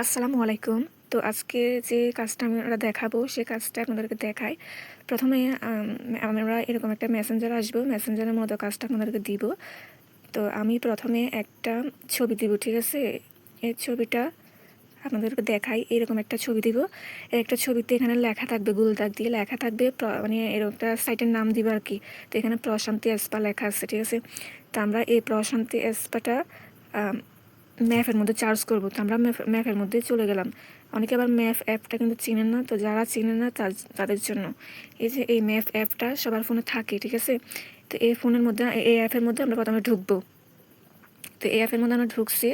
আসসালামু আলাইকুম। তো আজকে যে কাজটা আমরা দেখাবো, সে কাজটা আপনাদেরকে দেখাই। প্রথমে আমরা এরকম একটা মেসেঞ্জার আসবো। মেসেঞ্জারের মতো কাজটা আপনাদেরকে দিব। তো আমি প্রথমে একটা ছবি দিব, ঠিক আছে? এই ছবিটা আপনাদেরকে দেখাই। এরকম একটা ছবি দিব। একটা ছবিতে এখানে লেখা থাকবে, গোল দাগ দিয়ে লেখা থাকবে, মানে এরকম একটা সাইটের নাম দিব আর কি। তো এখানে প্রশান্তি এসপা লেখা আছে, ঠিক আছে? তো আমরা এই প্রশান্তি এসপাটা ম্যাপের মধ্যে চার্জ করব। তো আমরা ম্যাপের মধ্যে চলে গেলাম। অনেকে আবার ম্যাপ অ্যাপটা কিন্তু চিনেন না, তো যারা চিনেন না তাদের জন্য এই যে এই ম্যাপ অ্যাপটা সবার ফোনে থাকে, ঠিক আছে? তো এই ফোনের মধ্যে, এই অ্যাপের মধ্যে আমরা প্রথমে ঢুকবো। তো এই অ্যাপের মধ্যে আমরা ঢুকছি।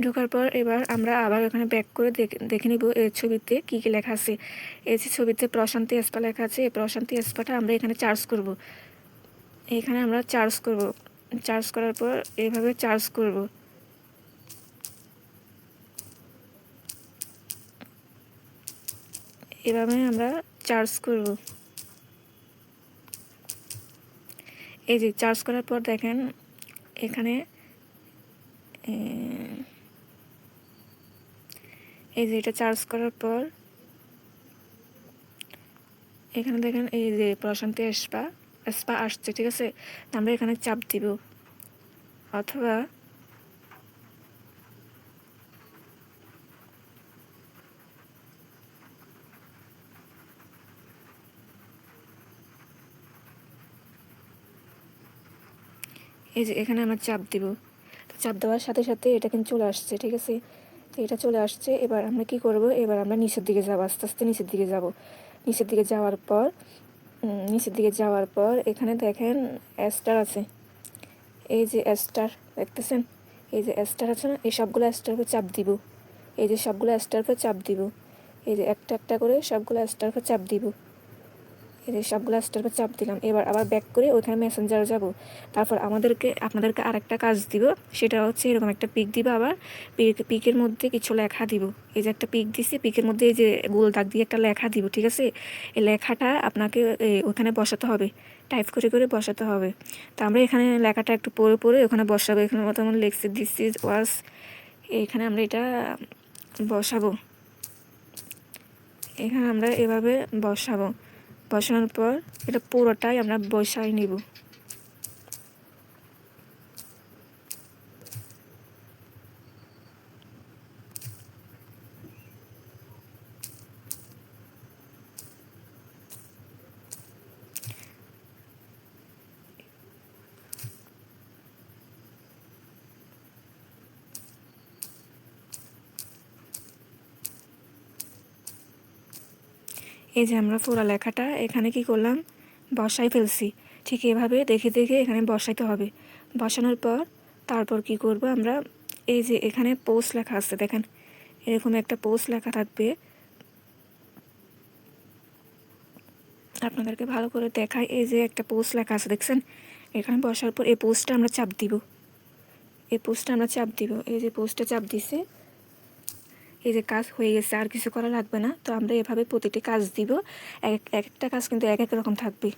ঢোকার পর এবার আমরা আবার ওখানে ব্যাক করে দেখে নিব এই ছবিতে কী কী লেখা আছে। এই যে ছবিতে প্রশান্তি এসপা লেখা আছে, এই প্রশান্তি এসপাটা আমরা এখানে চার্জ করব। এখানে আমরা চার্জ করব। চার্জ করার পর এইভাবে চার্জ করব। এভাবে আমরা চার্জ করব। এই যে চার্জ করার পর দেখেন এখানে এই যে এটা চার্জ করার পর এখানে দেখেন এই যে প্রশান্তি এসপা আসছে, ঠিক আছে? আমরা এখানে চাপ দিব, অথবা এই যে এখানে আমরা চাপ দিব। চাপ দেওয়ার সাথে সাথে এটা কিন্তু চলে আসছে, ঠিক আছে? তো এটা চলে আসছে। এবার আমরা কি করব? এবার আমরা নিচের দিকে যাব, আস্তে আস্তে নিচের দিকে যাব। নিচের দিকে যাওয়ার পর এখানে দেখেন স্টার আছে। এই যে স্টার দেখতেছেন, এই যে স্টার আছে না, এই সবগুলো স্টারকে চাপ দিব। এই যে সবগুলো স্টারকে চাপ দিব। এই যে একটা একটা করে সবগুলো স্টারকে চাপ দিব। এই যে সবগুলো স্টারকে চাপ দিলাম। এবার আবার ব্যাক করে ওইখানে মেসেঞ্জারে যাব। তারপর আপনাদেরকে আরেকটা কাজ দিব। সেটা হচ্ছে এরকম একটা পিক দিব। আবার পিকের মধ্যে কিছু লেখা দিব। এই যে একটা পিক দিছি, পিকের মধ্যে এই যে গোল দাগ দিয়ে একটা লেখা দিব, ঠিক আছে? এই লেখাটা আপনাকে ওখানে বসাতে হবে, টাইপ করে করে বসাতে হবে। তো আমরা এখানে লেখাটা একটু পড়ে পড়ে ওখানে বসাবো। এখানে মতো আমরা লিখছি দিস ইজ ওয়াজ, এখানে আমরা এটা বসাবো। এখানে আমরা এভাবে বসাবো। বসানোর পর এটা পুরোটাই আমরা বসাই নিব। এই যে আমরা পুরো লেখাটা এখানে কি করলাম, বসাই ফেলছি। ঠিক এভাবে দেখে দেখে এখানে বসাইতে হবে। বসানোর পর তারপর কি করব আমরা, এই যে এখানে পোস্ট লেখা আছে দেখেন, এরকম একটা পোস্ট লেখা থাকবে। আপনাদেরকে ভালো করে দেখাই। এই যে একটা পোস্ট লেখা আছে দেখছেন, এখানে বসার পর এই পোস্টটা আমরা চাপ দিব। এই যে পোস্টটা চাপ দিছে। এই যে কাজ হয়ে গেছে, আর কিছু করা লাগবে না। তো আমরা এভাবে প্রতিটি কাজ দিব। একটা কাজ কিন্তু এক এক রকম থাকবে।